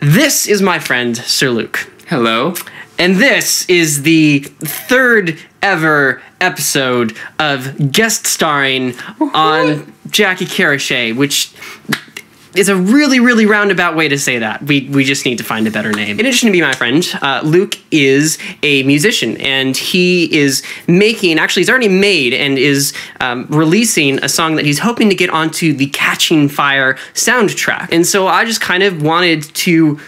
This is my friend, Sir Luke. Hello. And this is the third ever episode of guest starring on Jacke Karashae, which is a really, really roundabout way to say that. We just need to find a better name. In addition to being my friend, Luke is a musician, and he is making, actually he's already made and is releasing a song that he's hoping to get onto the Catching Fire soundtrack. And so I just kind of wanted to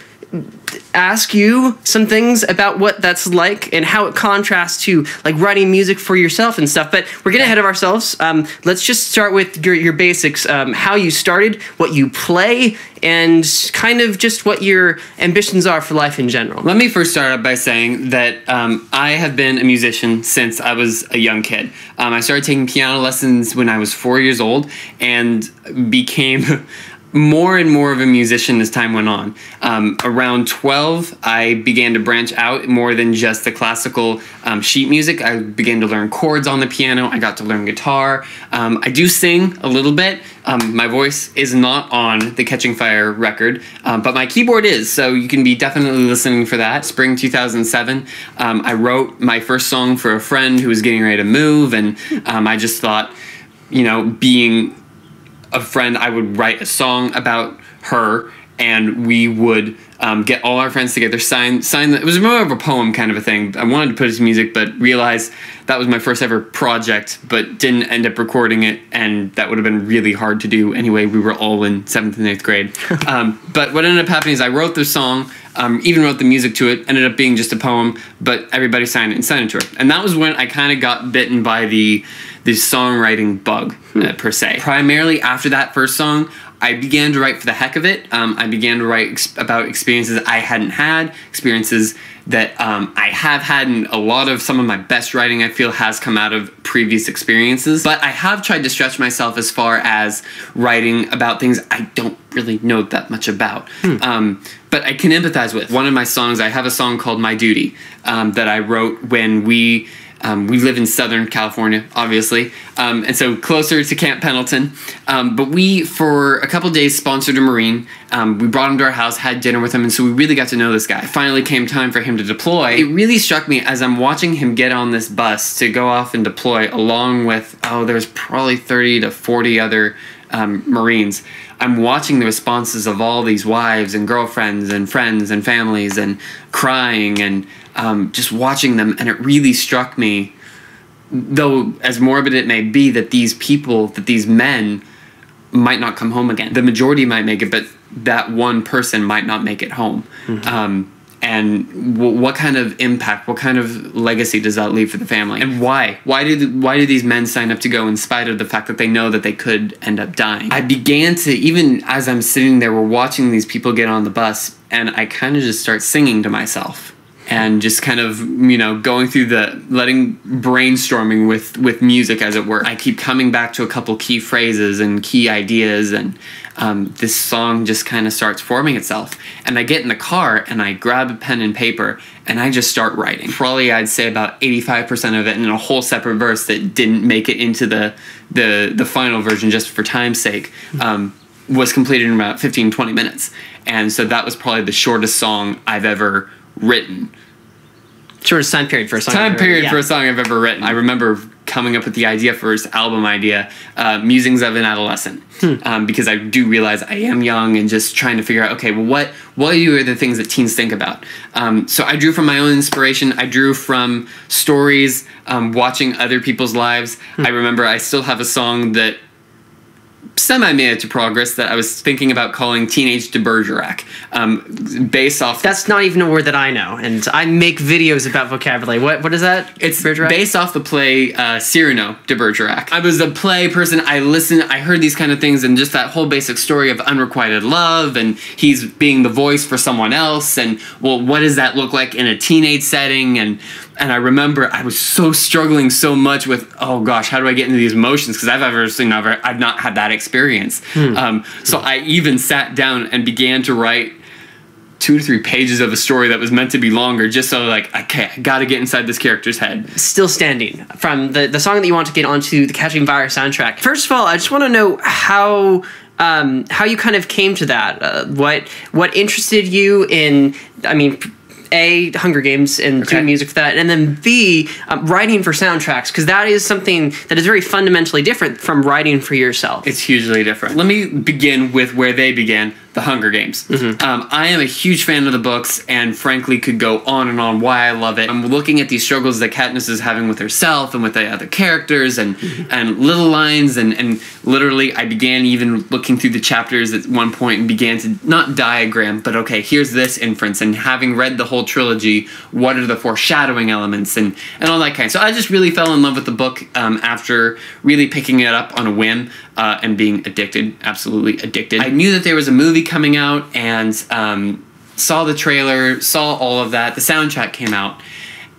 ask you some things about what that's like and how it contrasts to like writing music for yourself and stuff, but we're getting ahead of ourselves. Let's just start with your basics, how you started, what you play, and kind of just what your ambitions are for life in general. Let me first start out by saying that I have been a musician since I was a young kid. I started taking piano lessons when I was 4 years old and became more and more of a musician as time went on. Around 12, I began to branch out more than just the classical sheet music. I began to learn chords on the piano. I got to learn guitar. I do sing a little bit. My voice is not on the Catching Fire record, but my keyboard is, so you can be definitely listening for that. Spring 2007, I wrote my first song for a friend who was getting ready to move, and I just thought, you know, being a friend, I would write a song about her, and we would get all our friends together, sign. It was more of a poem kind of a thing. I wanted to put it to music, but realized that was my first ever project, but didn't end up recording it, and that would have been really hard to do anyway. We were all in 7th and 8th grade. But what ended up happening is I wrote the song, even wrote the music to it, ended up being just a poem, but everybody signed it and sent it to her. And that was when I kind of got bitten by the songwriting bug, per se. Primarily after that first song, I began to write for the heck of it. I began to write about experiences I hadn't had, experiences that I have had, and some of my best writing, I feel, has come out of previous experiences. But I have tried to stretch myself as far as writing about things I don't really know that much about. But I can empathize with. One of my songs, I have a song called My Duty that I wrote when we live in Southern California, obviously, and so closer to Camp Pendleton. But we, for a couple days, sponsored a Marine. We brought him to our house, had dinner with him, and so we really got to know this guy. It finally came time for him to deploy. It really struck me as I'm watching him get on this bus to go off and deploy along with, there's probably 30 to 40 other Marines. I'm watching the responses of all these wives and girlfriends and friends and families and crying and just watching them, and it really struck me, though as morbid it may be, that these people, that these men might not come home again. The majority might make it, but that one person might not make it home. And what kind of impact, what kind of legacy does that leave for the family? And why? Why do these men sign up to go in spite of the fact that they know that they could end up dying? I began to, even as I'm sitting there, we're watching these people get on the bus, and I kind of just start singing to myself. And just kind of, you know, going through brainstorming with music, as it were. I keep coming back to a couple key phrases and key ideas, and this song just kind of starts forming itself. And I get in the car, and I grab a pen and paper, and I just start writing. Probably, I'd say about 85% of it in a whole separate verse that didn't make it into the final version, just for time's sake, was completed in about 15, 20 minutes. And so that was probably the shortest song I've ever written. Shortest time period for a song. For a song I've ever written. I remember coming up with the idea for his album idea, Musings of an Adolescent, because I do realize I am young and just trying to figure out, okay, well, what are the things that teens think about? So I drew from my own inspiration. I drew from stories, watching other people's lives. I remember I still have a song that semi-made it to progress that I was thinking about calling Teenage de Bergerac, based off... That's not even a word that I know, and I make videos about vocabulary. What is that? It's based off the play Cyrano de Bergerac. I was a play person. I heard these kind of things, and just that whole basic story of unrequited love, and he's being the voice for someone else, and, well, what does that look like in a teenage setting? And I remember I was struggling so much with, oh gosh, how do I get into these emotions? Because I've not had that experience. So I even sat down and began to write 2 to 3 pages of a story that was meant to be longer, just so like, okay, I gotta get inside this character's head. Still standing from the song that you want to get onto the Catching Fire soundtrack. First of all, I just want to know how how you kind of came to that. What interested you in, I mean, A, Hunger Games and doing music for that, and then B, writing for soundtracks, because that is something that is very fundamentally different from writing for yourself. It's hugely different. Let me begin with where they began, the Hunger Games. I am a huge fan of the books, and frankly could go on and on why I love it. I'm looking at these struggles that Katniss is having with herself and with the other characters, and little lines, and literally I began even looking through the chapters at one point and began to not diagram, but okay, here's this inference, and having read the whole trilogy, what are the foreshadowing elements, and all that kind. So I just really fell in love with the book after really picking it up on a whim and being addicted, absolutely addicted. I knew that there was a movie coming out, and saw the trailer, saw all of that. The soundtrack came out,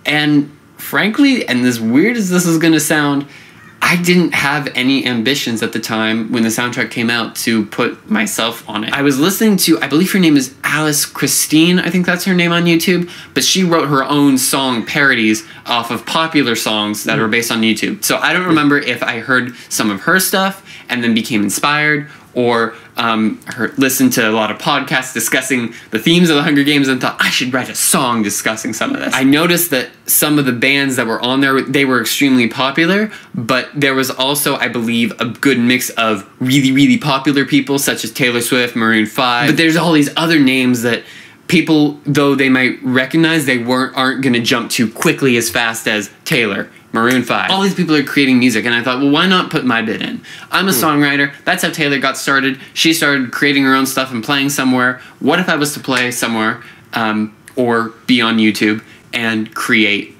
and frankly, and as weird as this is going to sound, I didn't have any ambitions at the time when the soundtrack came out to put myself on it. I was listening to, I believe her name is Alice Christine, I think that's her name on YouTube, but she wrote her own song parodies off of popular songs that are based on YouTube. So I don't remember if I heard some of her stuff and then became inspired, or listened to a lot of podcasts discussing the themes of the Hunger Games and thought, I should write a song discussing some of this. I noticed that some of the bands that were on there, they were extremely popular, but there was also, I believe, a good mix of really, really popular people, such as Taylor Swift, Maroon 5, but there's all these other names that people, though they might recognize, they aren't going to jump to quickly as fast as Taylor, Maroon 5. All these people are creating music, and I thought, well, why not put my bit in? I'm a songwriter. That's how Taylor got started. She started creating her own stuff and playing somewhere. What if I was to play somewhere or be on YouTube and create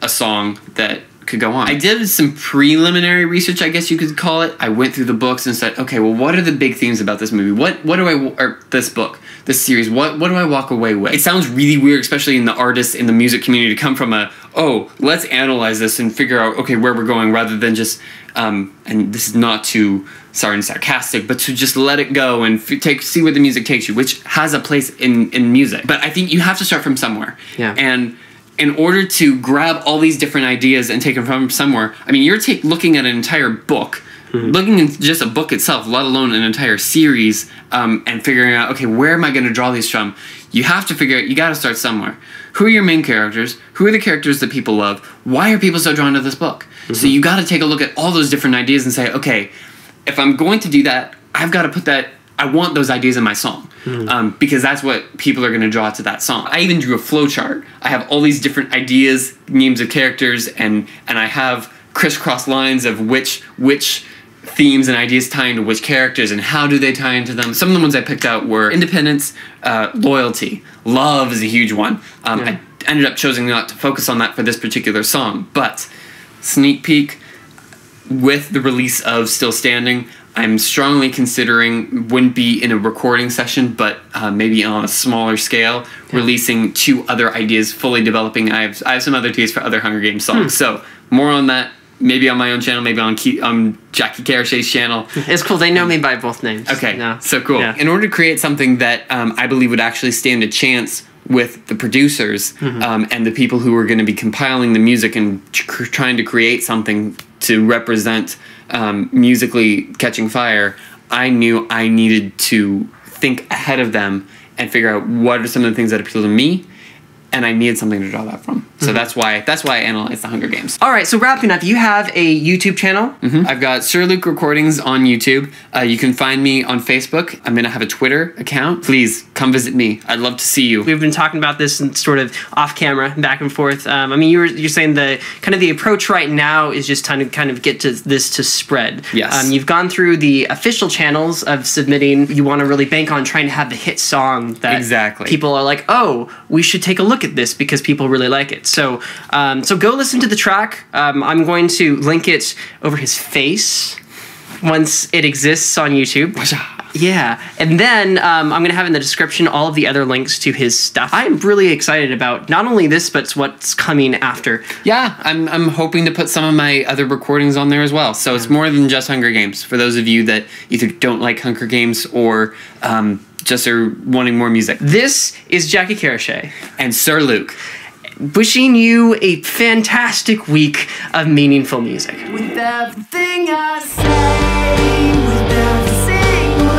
a song that could go on? I did some preliminary research, I guess you could call it. I went through the books and said, okay, well, what are the big themes about this movie? What do I, or this book, this series, what do I walk away with? It sounds really weird, especially in the artists, in the music community, to come from oh, let's analyze this and figure out, okay, where we're going, rather than just, and this is not too sarcastic, but to just let it go and see where the music takes you, which has a place in music. But I think you have to start from somewhere. Yeah. And in order to grab all these different ideas and take them from somewhere, I mean, you're looking at an entire book, looking at just a book itself, let alone an entire series, and figuring out, okay, where am I going to draw these from? You have to figure out, you got to start somewhere. Who are your main characters? Who are the characters that people love? Why are people so drawn to this book? So you got to take a look at all those different ideas and say, okay, if I'm going to do that, I've got to put that, I want those ideas in my song, because that's what people are going to draw to that song. I even drew a flow chart. I have all these different ideas, names of characters, and I have crisscross lines of which themes and ideas tie into which characters and how do they tie into them. Some of the ones I picked out were independence, loyalty, love is a huge one. I ended up choosing not to focus on that for this particular song, but sneak peek, with the release of Still Standing, I'm strongly considering, wouldn't be in a recording session, but maybe on a smaller scale, releasing 2 other ideas, fully developing. I have some other ideas for other Hunger Games songs. So more on that, maybe on my own channel, maybe on Jacke Karashae's channel. It's cool. They know me by both names. Okay, no. So cool. Yeah. In order to create something that I believe would actually stand a chance with the producers and the people who are going to be compiling the music and trying to create something to represent musically catching fire, I knew I needed to think ahead of them and figure out what are some of the things that appeal to me, and I needed something to draw that from. So that's why I analyzed the Hunger Games. All right, so wrapping up, you have a YouTube channel. I've got Sir Luke Recordings on YouTube. You can find me on Facebook. I'm gonna have a Twitter account. Please come visit me. I'd love to see you. We've been talking about this and sort of off camera, back and forth. I mean, you're saying the approach right now is just trying to kind of get to this to spread. Yes. You've gone through the official channels of submitting. You want to really bank on trying to have the hit song that people are like, oh, we should take a look at this because people really like it. So go listen to the track. I'm going to link it over his face once it exists on YouTube. Yeah, and then I'm going to have in the description all of the other links to his stuff. I'm really excited about not only this, but what's coming after. Yeah, I'm hoping to put some of my other recordings on there as well. So it's more than just Hunger Games. For those of you that either don't like Hunger Games or just are wanting more music. This is Jacke Karashae. And Sir Luke. Wishing you a fantastic week of meaningful music. With everything I say, with every single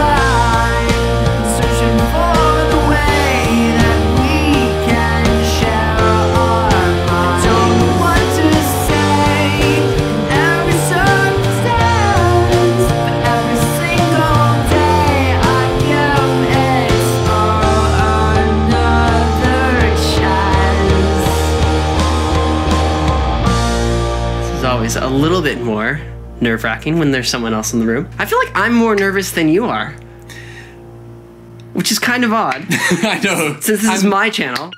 always a little bit more nerve-wracking when there's someone else in the room. I feel like I'm more nervous than you are. Which is kind of odd. I know. Since this is my channel.